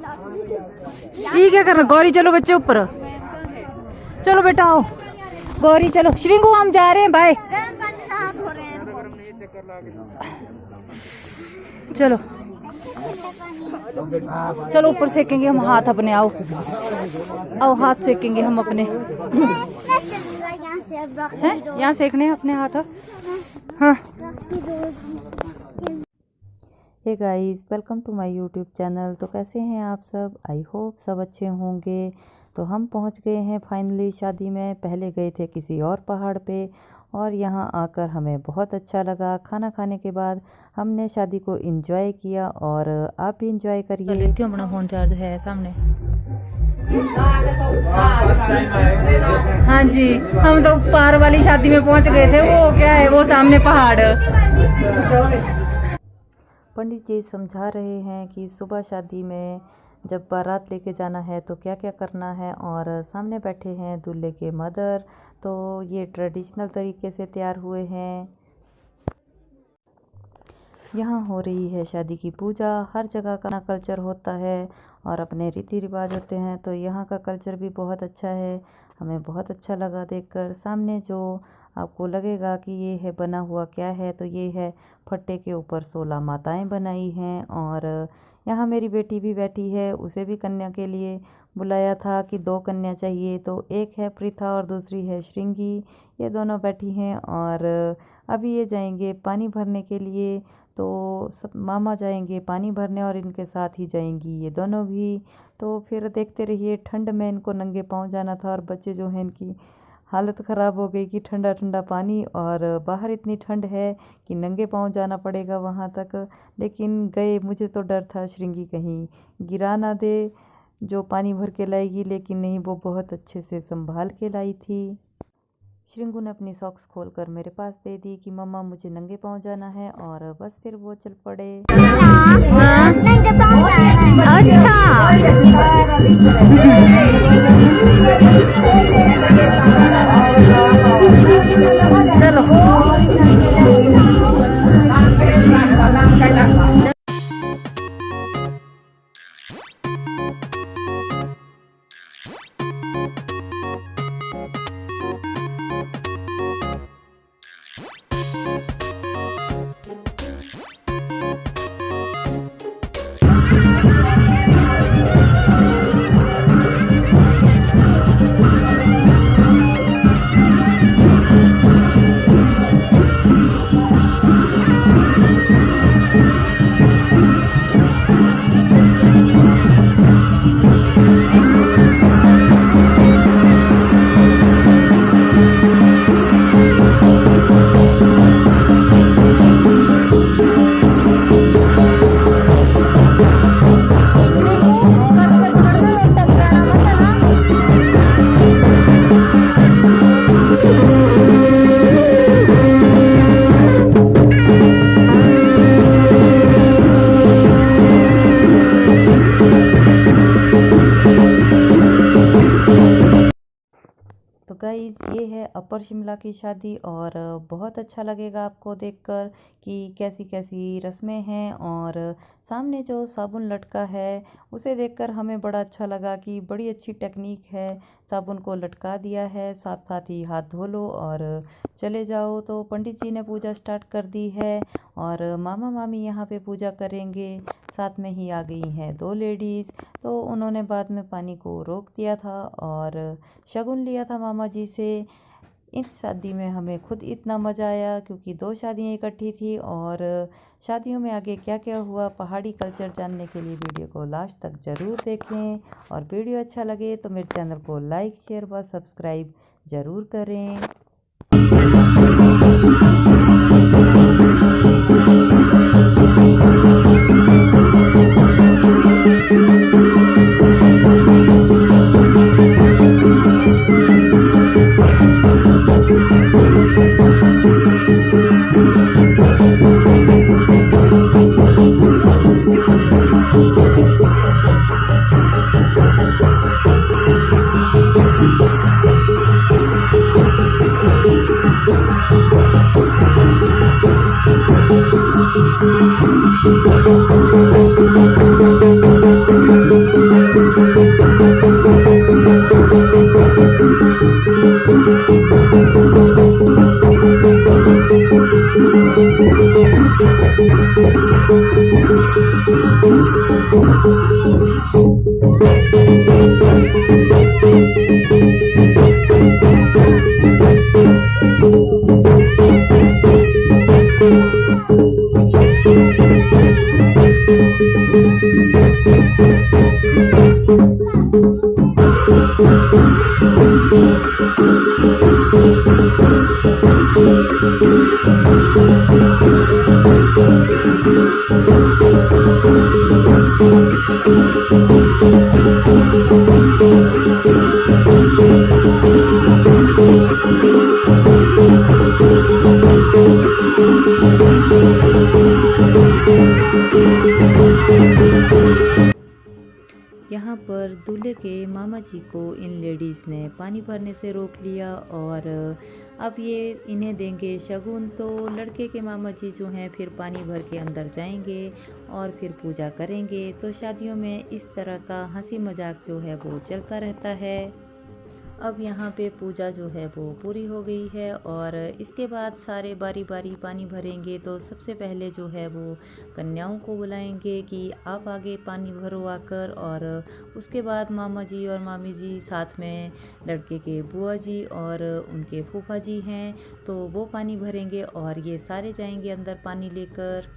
श्री क्या कर रहा? गौरी चलो बच्चे ऊपर, चलो बेटा आओ। गौरी चलो, श्रींगू हम जा रहे हैं बाय। चलो चलो ऊपर सेकेंगे हम हाथ अपने। आओ आओ हाथ सेकेंगे हम अपने। हैं यहाँ सेकने हैं अपने हाथ। हाँ hey guys, welcome to my YouTube channel. तो कैसे हैं आप सब? आई होप सब अच्छे होंगे। तो हम पहुंच गए हैं फाइनली शादी में। पहले गए थे किसी और पहाड़ पे और यहाँ आकर हमें बहुत अच्छा लगा। खाना खाने के बाद हमने शादी को एंजॉय किया और आप भी एंजॉय करिए। लेती हूँ, अपना फ़ोन चार्ज है सामने। हाँ जी, हम तो पार वाली शादी में पहुँच गए थे। वो क्या है, वो सामने पहाड़। पंडित जी समझा रहे हैं कि सुबह शादी में जब बारात लेके जाना है तो क्या क्या करना है। और सामने बैठे हैं दूल्हे के मदर। तो ये ट्रेडिशनल तरीके से तैयार हुए हैं। यहाँ हो रही है शादी की पूजा। हर जगह का कल्चर होता है और अपने रीति रिवाज होते हैं। तो यहाँ का कल्चर भी बहुत अच्छा है। हमें बहुत अच्छा लगा देखकर। सामने जो आपको लगेगा कि ये है बना हुआ क्या है, तो ये है फट्टे के ऊपर 16 माताएं बनाई हैं। और यहाँ मेरी बेटी भी बैठी है। उसे भी कन्या के लिए बुलाया था कि 2 कन्या चाहिए। तो एक है प्रीथा और दूसरी है श्रृंगी। ये दोनों बैठी हैं और अभी ये जाएंगे पानी भरने के लिए। तो सब मामा जाएंगे पानी भरने और इनके साथ ही जाएंगी ये दोनों भी। तो फिर देखते रहिए। ठंड में इनको नंगे पाँव जाना था और बच्चे जो हैं इनकी हालत ख़राब हो गई कि ठंडा ठंडा पानी और बाहर इतनी ठंड है कि नंगे पाँव जाना पड़ेगा वहाँ तक। लेकिन गए। मुझे तो डर था श्रृंगी कहीं गिरा ना दे जो पानी भर के लाएगी, लेकिन नहीं, वो बहुत अच्छे से संभाल के लाई थी। श्रृंगू ने अपनी सॉक्स खोलकर मेरे पास दे दी कि मम्मा मुझे नंगे पाँव जाना है। और बस फिर वो चल पड़े। तो गाइज़ ये है अपर शिमला की शादी और बहुत अच्छा लगेगा आपको देखकर कि कैसी कैसी रस्में हैं। और सामने जो साबुन लटका है उसे देखकर हमें बड़ा अच्छा लगा कि बड़ी अच्छी टेक्निक है। साबुन को लटका दिया है, साथ साथ ही हाथ धो लो और चले जाओ। तो पंडित जी ने पूजा स्टार्ट कर दी है और मामा मामी यहाँ पे पूजा करेंगे। साथ में ही आ गई हैं 2 लेडीज़। तो उन्होंने बाद में पानी को रोक दिया था और शगुन लिया था मामा जी से। इस शादी में हमें खुद इतना मज़ा आया क्योंकि 2 शादियाँ इकट्ठी थी। और शादियों में आगे क्या क्या हुआ पहाड़ी कल्चर जानने के लिए वीडियो को लास्ट तक ज़रूर देखें। और वीडियो अच्छा लगे तो मेरे चैनल को लाइक शेयर व सब्सक्राइब ज़रूर करें। यहाँ पर दूल्हे के मामा जी को इन लेडीज़ ने पानी भरने से रोक लिया और अब ये इन्हें देंगे शगुन। तो लड़के के मामा जी जो हैं फिर पानी भर के अंदर जाएंगे और फिर पूजा करेंगे। तो शादियों में इस तरह का हंसी मजाक जो है वो चलता रहता है। अब यहाँ पे पूजा जो है वो पूरी हो गई है और इसके बाद सारे बारी बारी पानी भरेंगे। तो सबसे पहले जो है वो कन्याओं को बुलाएंगे कि आप आगे पानी भरो आकर, और उसके बाद मामा जी और मामी जी, साथ में लड़के के बुआ जी और उनके फूफा जी हैं, तो वो पानी भरेंगे और ये सारे जाएंगे अंदर पानी लेकर।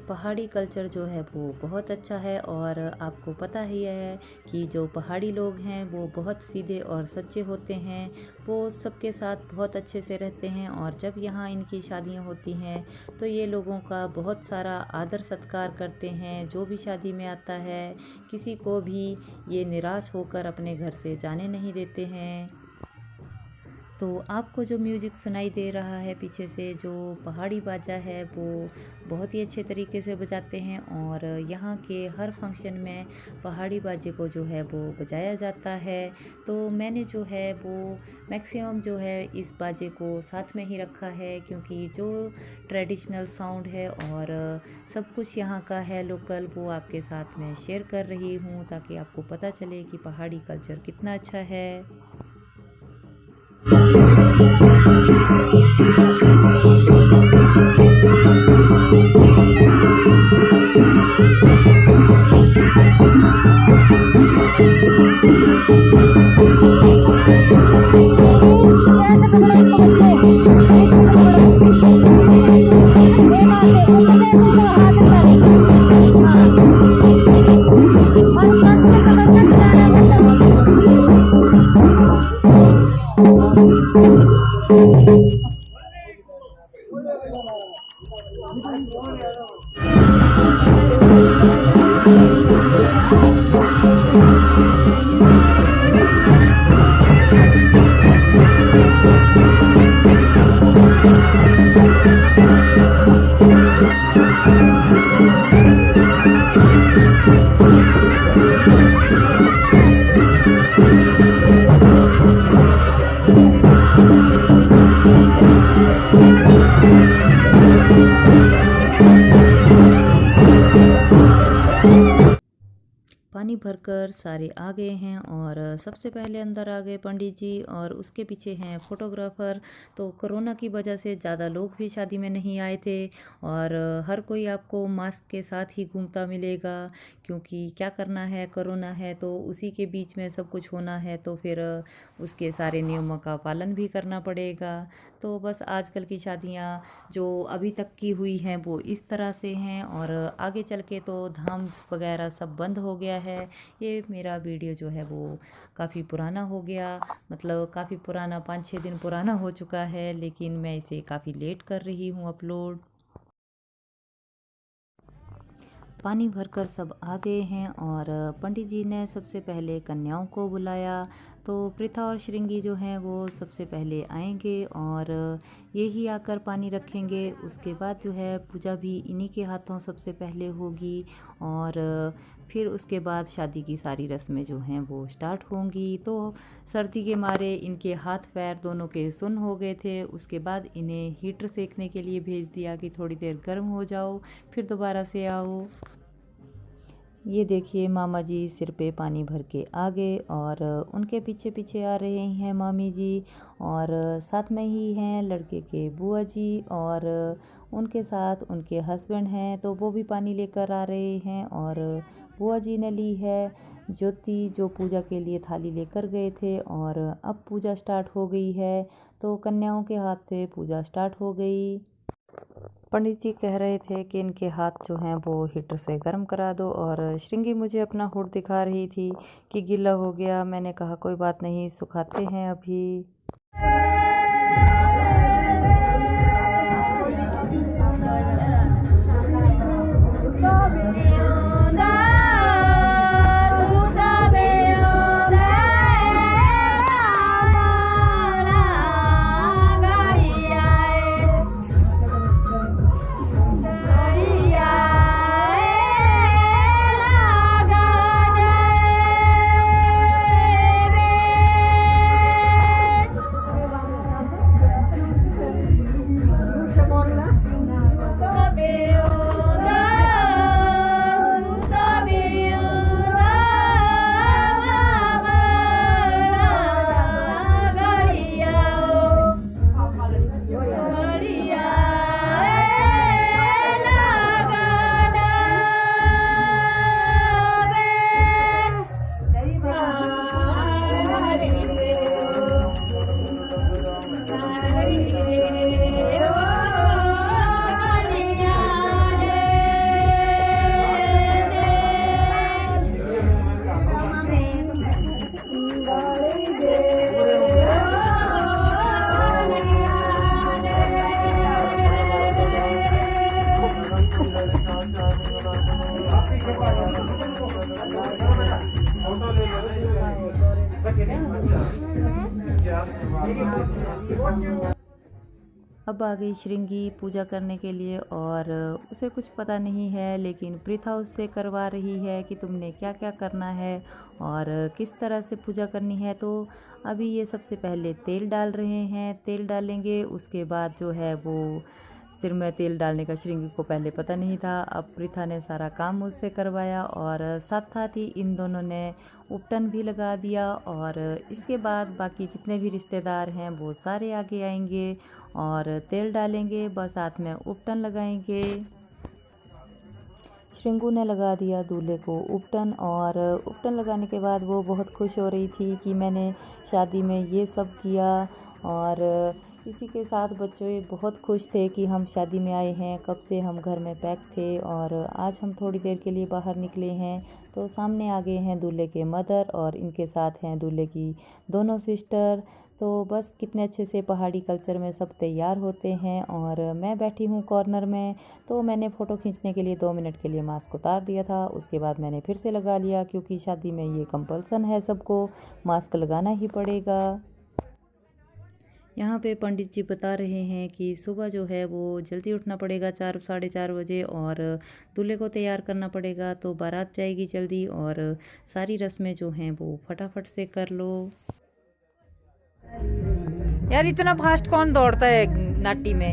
पहाड़ी कल्चर जो है वो बहुत अच्छा है और आपको पता ही है कि जो पहाड़ी लोग हैं वो बहुत सीधे और सच्चे होते हैं। वो सबके साथ बहुत अच्छे से रहते हैं और जब यहाँ इनकी शादियाँ होती हैं तो ये लोगों का बहुत सारा आदर सत्कार करते हैं। जो भी शादी में आता है किसी को भी ये निराश होकर अपने घर से जाने नहीं देते हैं। तो आपको जो म्यूज़िक सुनाई दे रहा है पीछे से, जो पहाड़ी बाजा है, वो बहुत ही अच्छे तरीके से बजाते हैं और यहाँ के हर फंक्शन में पहाड़ी बाजे को जो है वो बजाया जाता है। तो मैंने जो है वो मैक्सिमम जो है इस बाजे को साथ में ही रखा है, क्योंकि जो ट्रेडिशनल साउंड है और सब कुछ यहाँ का है लोकल, वो आपके साथ में शेयर कर रही हूँ ताकि आपको पता चले कि पहाड़ी कल्चर कितना अच्छा है। पानी भरकर सारे आ गए हैं और सबसे पहले अंदर आ गए पंडित जी और उसके पीछे हैं फोटोग्राफ़र। तो कोरोना की वजह से ज़्यादा लोग भी शादी में नहीं आए थे और हर कोई आपको मास्क के साथ ही घूमता मिलेगा, क्योंकि क्या करना है, कोरोना है तो उसी के बीच में सब कुछ होना है, तो फिर उसके सारे नियमों का पालन भी करना पड़ेगा। तो बस आजकल की शादियाँ जो अभी तक की हुई हैं वो इस तरह से हैं और आगे चल के तो धाम वगैरह सब बंद हो गया है। ये मेरा वीडियो जो है वो काफ़ी पुराना हो गया, मतलब काफ़ी पुराना, 5-6 दिन पुराना हो चुका है, लेकिन मैं इसे काफ़ी लेट कर रही हूँ अपलोड। पानी भरकर सब आ गए हैं और पंडित जी ने सबसे पहले कन्याओं को बुलाया। तो प्रथा और श्रृंगी जो हैं वो सबसे पहले आएंगे और ये ही आकर पानी रखेंगे। उसके बाद जो है पूजा भी इन्हीं के हाथों सबसे पहले होगी और फिर उसके बाद शादी की सारी रस्में जो हैं वो स्टार्ट होंगी। तो सर्दी के मारे इनके हाथ पैर दोनों के सुन्न हो गए थे। उसके बाद इन्हें हीटर सेकने के लिए भेज दिया कि थोड़ी देर गर्म हो जाओ फिर दोबारा से आओ। ये देखिए मामा जी सिर पे पानी भर के आ गए और उनके पीछे पीछे आ रहे हैं मामी जी और साथ में ही हैं लड़के के बुआ जी और उनके साथ उनके हस्बैंड हैं तो वो भी पानी लेकर आ रहे हैं। और बुआ जी ने ली है ज्योति जो पूजा के लिए थाली लेकर गए थे और अब पूजा स्टार्ट हो गई है। तो कन्याओं के हाथ से पूजा स्टार्ट हो गई। पंडित जी कह रहे थे कि इनके हाथ जो हैं वो हीटर से गर्म करा दो और श्रृंगी मुझे अपना होठ दिखा रही थी कि गीला हो गया। मैंने कहा कोई बात नहीं, सुखाते हैं अभी। अब आ गई श्रृंगी पूजा करने के लिए और उसे कुछ पता नहीं है, लेकिन प्रीथा उससे करवा रही है कि तुमने क्या क्या करना है और किस तरह से पूजा करनी है। तो अभी ये सबसे पहले तेल डाल रहे हैं, तेल डालेंगे, उसके बाद जो है वो सिर में तेल डालने का श्रृंगी को पहले पता नहीं था। अब प्रीथा ने सारा काम मुझसे करवाया और साथ साथ ही इन दोनों ने उपटन भी लगा दिया और इसके बाद बाकी जितने भी रिश्तेदार हैं वो सारे आगे आएंगे और तेल डालेंगे, बस साथ में उपटन लगाएंगे। श्रृंगू ने लगा दिया दूल्हे को उपटन और उपटन लगाने के बाद वो बहुत खुश हो रही थी कि मैंने शादी में ये सब किया और इसी के साथ बच्चे बहुत खुश थे कि हम शादी में आए हैं, कब से हम घर में पैक थे और आज हम थोड़ी देर के लिए बाहर निकले हैं। तो सामने आ गए हैं दूल्हे के मदर और इनके साथ हैं दूल्हे की दोनों सिस्टर। तो बस कितने अच्छे से पहाड़ी कल्चर में सब तैयार होते हैं और मैं बैठी हूँ कॉर्नर में। तो मैंने फ़ोटो खींचने के लिए 2 मिनट के लिए मास्क उतार दिया था, उसके बाद मैंने फिर से लगा लिया क्योंकि शादी में ये कंपल्सन है, सबको मास्क लगाना ही पड़ेगा। यहाँ पे पंडित जी बता रहे हैं कि सुबह जो है वो जल्दी उठना पड़ेगा 4 साढ़े 4 बजे और दूल्हे को तैयार करना पड़ेगा, तो बारात जाएगी जल्दी और सारी रस्में जो हैं वो फटाफट से कर लो। यार इतना फास्ट कौन दौड़ता है नाटी में।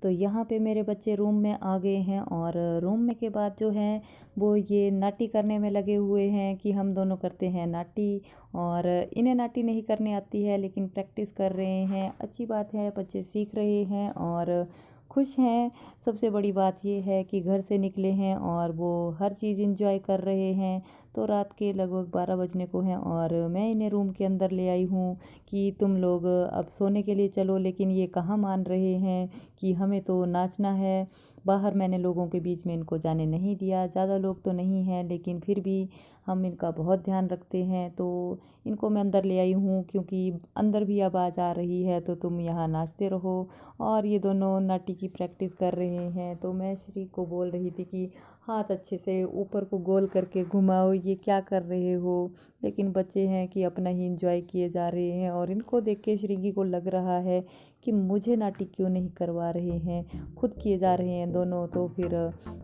तो यहाँ पे मेरे बच्चे रूम में आ गए हैं और रूम में के बाद जो है वो ये नाटी करने में लगे हुए हैं कि हम दोनों करते हैं नाटी और इन्हें नाटी नहीं करने आती है लेकिन प्रैक्टिस कर रहे हैं। अच्छी बात है, बच्चे सीख रहे हैं और खुश हैं। सबसे बड़ी बात ये है कि घर से निकले हैं और वो हर चीज़ एंजॉय कर रहे हैं। तो रात के लगभग 12 बजने को हैं और मैं इन्हें रूम के अंदर ले आई हूँ कि तुम लोग अब सोने के लिए चलो, लेकिन ये कहाँ मान रहे हैं कि हमें तो नाचना है। बाहर मैंने लोगों के बीच में इनको जाने नहीं दिया, ज़्यादा लोग तो नहीं हैं लेकिन फिर भी हम इनका बहुत ध्यान रखते हैं। तो इनको मैं अंदर ले आई हूँ क्योंकि अंदर भी आवाज़ आ रही है, तो तुम यहाँ नाचते रहो। और ये दोनों नाटी की प्रैक्टिस कर रहे हैं। तो मैं श्री को बोल रही थी कि हाथ अच्छे से ऊपर को गोल करके घुमाओ, ये क्या कर रहे हो। लेकिन बच्चे हैं कि अपना ही इंजॉय किए जा रहे हैं और इनको देख के श्रीगी को लग रहा है कि मुझे नाटी क्यों नहीं करवा रहे हैं, खुद किए जा रहे हैं दोनों। तो फिर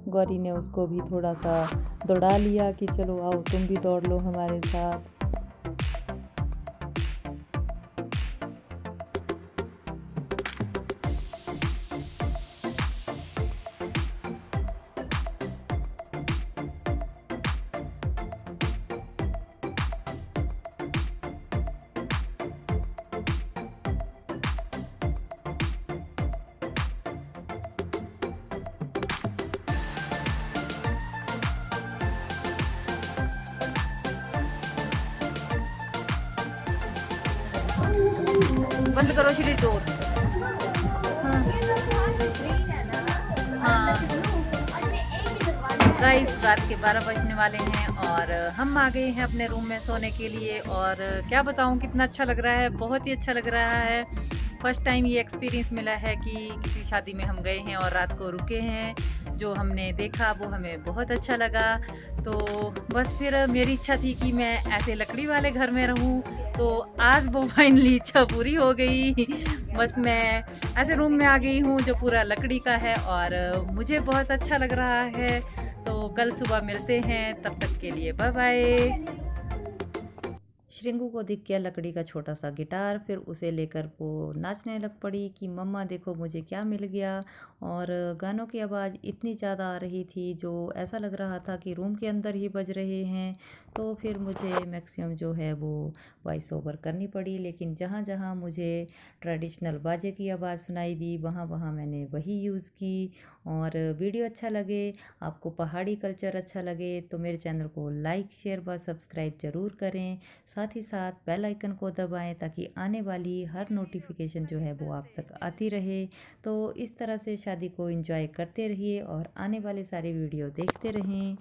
गौरी ने उसको भी थोड़ा सा दौड़ा लिया कि चलो आओ तुम भी दौड़ लो हमारे साथ। बंद करो श्री जोत। हाँ गाइस, रात के 12 बजने वाले हैं और हम आ गए हैं अपने रूम में सोने के लिए। और क्या बताऊं, कितना अच्छा लग रहा है, बहुत ही अच्छा लग रहा है। फर्स्ट टाइम ये एक्सपीरियंस मिला है कि किसी शादी में हम गए हैं और रात को रुके हैं। जो हमने देखा वो हमें बहुत अच्छा लगा। तो बस फिर मेरी इच्छा थी कि मैं ऐसे लकड़ी वाले घर में रहूं, तो आज वो फाइनली इच्छा पूरी हो गई। बस मैं ऐसे रूम में आ गई हूँ जो पूरा लकड़ी का है और मुझे बहुत अच्छा लग रहा है। तो कल सुबह मिलते हैं, तब तक के लिए बाय बाय। श्रिंगू को दिख गया लकड़ी का छोटा सा गिटार, फिर उसे लेकर वो नाचने लग पड़ी कि मम्मा देखो मुझे क्या मिल गया। और गानों की आवाज़ इतनी ज़्यादा आ रही थी जो ऐसा लग रहा था कि रूम के अंदर ही बज रहे हैं। तो फिर मुझे मैक्सिमम जो है वो वॉइस ओवर करनी पड़ी, लेकिन जहाँ जहाँ मुझे ट्रेडिशनल बाजे की आवाज़ सुनाई दी वहाँ वहाँ मैंने वही यूज़ की। और वीडियो अच्छा लगे, आपको पहाड़ी कल्चर अच्छा लगे तो मेरे चैनल को लाइक शेयर व सब्सक्राइब ज़रूर करें। साथ ही साथ बेल आइकन को दबाएं ताकि आने वाली हर नोटिफिकेशन जो है वो आप तक आती रहे। तो इस तरह से शादी को एंजॉय करते रहिए और आने वाले सारे वीडियो देखते रहें।